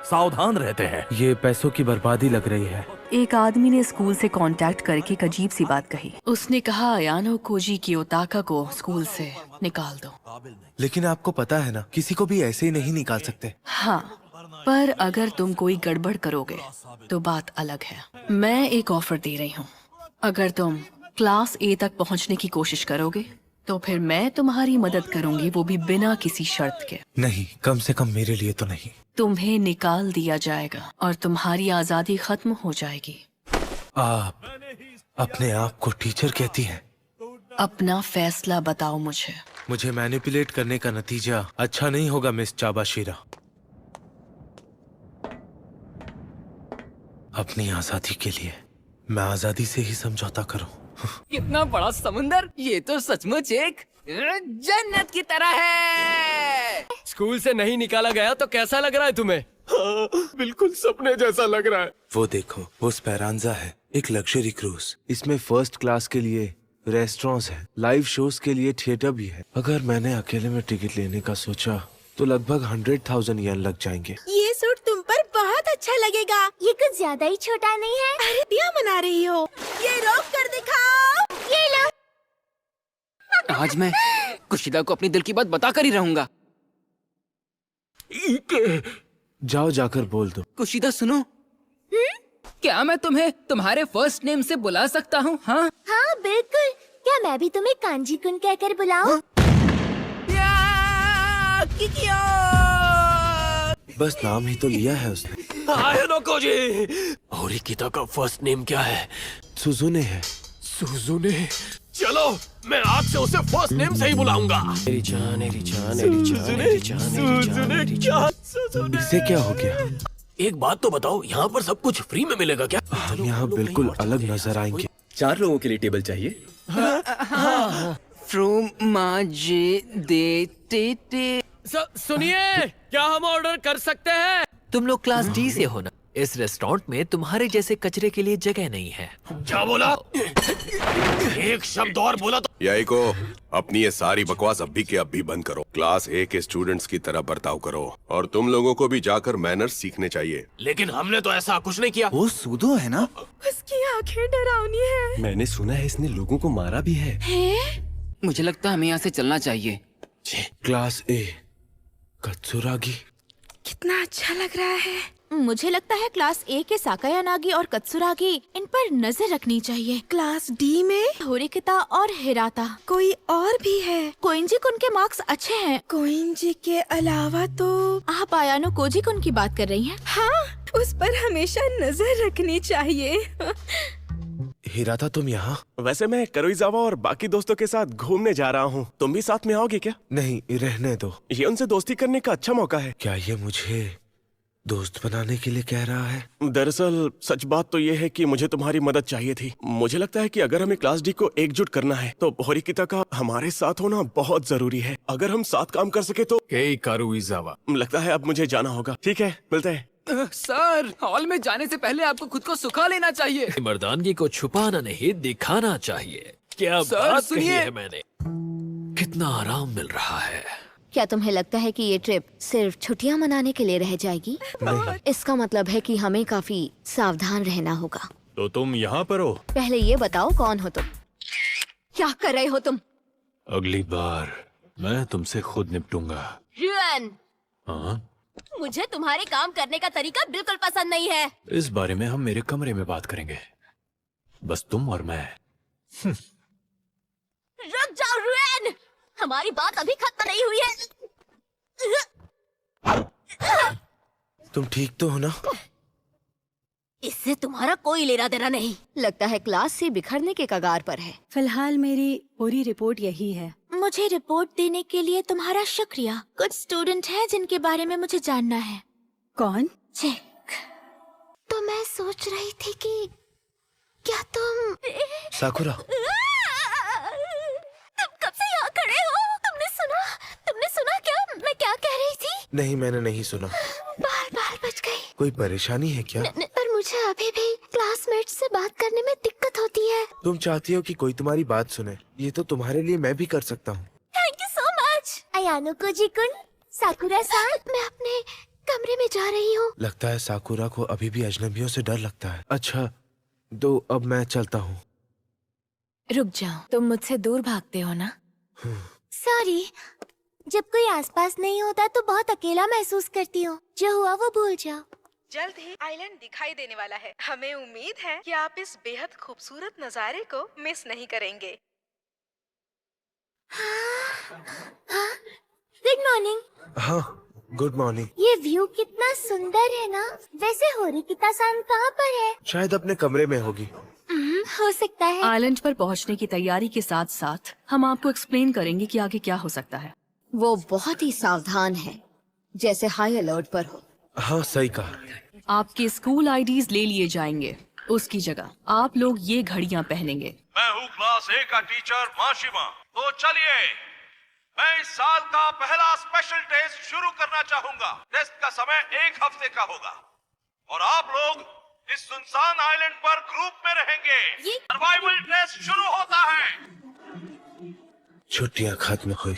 सावधान रहते हैं। ये पैसों की बर्बादी लग रही है। एक आदमी ने स्कूल से कांटेक्ट करके एक अजीब सी बात कही। उसने कहा अयानो कोजी कियोताका को स्कूल से निकाल दो। लेकिन आपको पता है ना, किसी को भी ऐसे ही नहीं निकाल सकते। हाँ, पर अगर तुम कोई गड़बड़ करोगे तो बात अलग है। मैं एक ऑफर दे रही हूँ। अगर तुम क्लास ए तक पहुँचने की कोशिश करोगे तो फिर मैं तुम्हारी मदद करूंगी, वो भी बिना किसी शर्त के। नहीं, कम से कम मेरे लिए तो नहीं। तुम्हें निकाल दिया जाएगा और तुम्हारी आजादी खत्म हो जाएगी। आप अपने आप को टीचर कहती हैं? अपना फैसला बताओ मुझे। मुझे मैनिपुलेट करने का नतीजा अच्छा नहीं होगा मिस चाबाशिरा। अपनी आजादी के लिए मैं आजादी से ही समझौता करूं। कितना बड़ा समुंदर, ये तो सचमुच एक जन्नत की तरह है। स्कूल से नहीं निकाला गया तो कैसा लग रहा है तुम्हें? हाँ, बिल्कुल सपने जैसा लग रहा है। वो देखो, वो स्पेरांजा है, एक लग्जरी क्रूज। इसमें फर्स्ट क्लास के लिए रेस्टोरेंट्स है, लाइव शोज के लिए थिएटर भी है। अगर मैंने अकेले में टिकट लेने का सोचा तो लगभग 100,000 येन लग जाएंगे। ये सूट तुम पर बहुत अच्छा लगेगा। ये कुछ ज्यादा ही छोटा नहीं है? अरे क्या मना रही हो? ये रोक कर दिखाओ। ये लो। आज मैं कुशिदा को अपनी दिल की बात बता कर ही रहूंगा। जाओ, जाकर बोल दो। कुशिदा सुनो, क्या मैं तुम्हें तुम्हारे फर्स्ट नेम से बुला सकता हूँ? हाँ हाँ बिल्कुल। क्या मैं भी तुम्हें कांजी कुन कहकर बुलाऊं? बस नाम ही तो लिया है उसने। अयानो कोजी। होरिकिता का फर्स्ट नेम क्या है? सुजुने है। सुजुने? चलो, मैं आज से उसे फर्स्ट नेम से ही बुलाऊंगा। सुजुने क्या? इसे क्या हो गया? एक बात तो बताओ, यहाँ पर सब कुछ फ्री में मिलेगा क्या? हम यहाँ बिल्कुल अलग नजर आएंगे। 4 लोगों के लिए टेबल चाहिए? सुनिए, क्या हम ऑर्डर कर सकते हैं? तुम लोग क्लास डी से हो ना? इस रेस्टोरेंट में तुम्हारे जैसे कचरे के लिए जगह नहीं है। क्या बोला? एक शब्द और बोला तो। याइको, अपनी ये सारी बकवास अभी के अभी बंद करो। क्लास ए के स्टूडेंट्स की तरह बर्ताव करो और तुम लोगों को भी जाकर मैनर्स सीखने चाहिए। लेकिन हमने तो ऐसा कुछ नहीं किया। वो सूदो है ना? उसकी आंखें डरावनी है। मैंने सुना है इसने लोगों को मारा भी है। मुझे लगता है हमें यहाँ से चलना चाहिए। Class A, Katsuragi. कितना अच्छा लग रहा है। मुझे लगता है क्लास ए के साकायानागी और कत्सुरागी, इन पर नजर रखनी चाहिए। क्लास डी में होरिकिता और हिराता। कोई और भी है? कोइंजी कुन के मार्क्स अच्छे हैं। कोइंजी के अलावा तो आप अयानो कोजी कुन की बात कर रही हैं? हाँ, उस पर हमेशा नजर रखनी चाहिए। हिराता, तुम यहाँ? वैसे मैं करोइजावा और बाकी दोस्तों के साथ घूमने जा रहा हूँ। तुम भी साथ में आओगे क्या? नहीं, रहने दो। ये उनसे दोस्ती करने का अच्छा मौका है। क्या ये मुझे दोस्त बनाने के लिए कह रहा है? दरअसल सच बात तो ये है कि मुझे तुम्हारी मदद चाहिए थी। मुझे लगता है कि अगर हमें क्लास डी को एकजुट करना है तो होरिकिता का हमारे साथ होना बहुत जरूरी है। अगर हम साथ काम कर सके तो। कारुइजावा, लगता है अब मुझे जाना होगा। ठीक है, मिलते हैं। सर, हॉल में जाने से पहले आपको खुद को सुखा लेना चाहिए। मर्दानगी को छुपाना नहीं, दिखाना चाहिए। क्या सर, बात कही सुनिए। है मैंने। कितना आराम मिल रहा है। क्या तुम्हें लगता है कि ये ट्रिप सिर्फ छुट्टियां मनाने के लिए रह जाएगी? इसका मतलब है कि हमें काफी सावधान रहना होगा। तो तुम यहाँ पर हो? पहले ये बताओ, कौन हो तुम? क्या कर रहे हो तुम? अगली बार मैं तुमसे खुद निपटूंगा। रुएन, हाँ? मुझे तुम्हारे काम करने का तरीका बिल्कुल पसंद नहीं है। इस बारे में हम मेरे कमरे में बात करेंगे, बस तुम और मैं। रुक जाओ रुएन, हमारी बात अभी खत्म नहीं हुई है। तुम ठीक तो हो ना? इससे तुम्हारा कोई लेना देना नहीं। लगता है क्लास से बिखरने के कगार पर है। फिलहाल मेरी पूरी रिपोर्ट यही है। मुझे रिपोर्ट देने के लिए तुम्हारा शुक्रिया। कुछ स्टूडेंट हैं जिनके बारे में मुझे जानना है। कौन? चेक। तो मैं सोच रही थी कि क्या तुम साकुरा, तुम कब से यहाँ खड़े हो? तुमने सुना क्या मैं क्या कह रही थी? नहीं, मैंने नहीं सुना। बाल बच गई। कोई परेशानी है क्या? पर मुझे अभी भी क्लासमेट से बात करने में दिक्कत होती है। तुम चाहती हो कि कोई तुम्हारी बात सुने? ये तो तुम्हारे लिए मैं भी कर सकता हूँ। Thank you so much. Ayanokoji kun, Sakura सान, मैं अपने कमरे में जा रही हूँ। लगता है साकुरा को अभी भी अजनबियों से डर लगता है। अच्छा, तो अब मैं चलता हूँ। रुक जाओ, तुम मुझसे दूर भागते हो ना? सॉरी, जब कोई आसपास नहीं होता तो बहुत अकेला महसूस करती हूँ। जो हुआ वो भूल जाओ। जल्द ही आइलैंड दिखाई देने वाला है। हमें उम्मीद है कि आप इस बेहद खूबसूरत नज़ारे को मिस नहीं करेंगे। Good morning. हाँ, गुड मॉर्निंग। ये व्यू कितना सुंदर है ना। वैसे होरिकिता-सान कहाँ पर है? शायद अपने कमरे में होगी। हो सकता है। आइलैंड पर पहुंचने की तैयारी के साथ साथ हम आपको एक्सप्लेन करेंगे कि आगे क्या हो सकता है। वो बहुत ही सावधान है, जैसे हाई अलर्ट पर हो। हाँ, सही कहा। आपके स्कूल आईडीज ले लिए जाएंगे। उसकी जगह आप लोग ये घड़ियां पहनेंगे। मैं हूँ क्लास ए का टीचर माशिमा। तो चलिए, मैं इस साल का पहला स्पेशल टेस्ट शुरू करना चाहूंगा। टेस्ट का समय 1 हफ्ते का होगा और आप लोग इस सुनसान आइलैंड पर ग्रुप में रहेंगे। सर्वाइवल टेस्ट शुरू होता है। छुट्टियां खत्म हुई।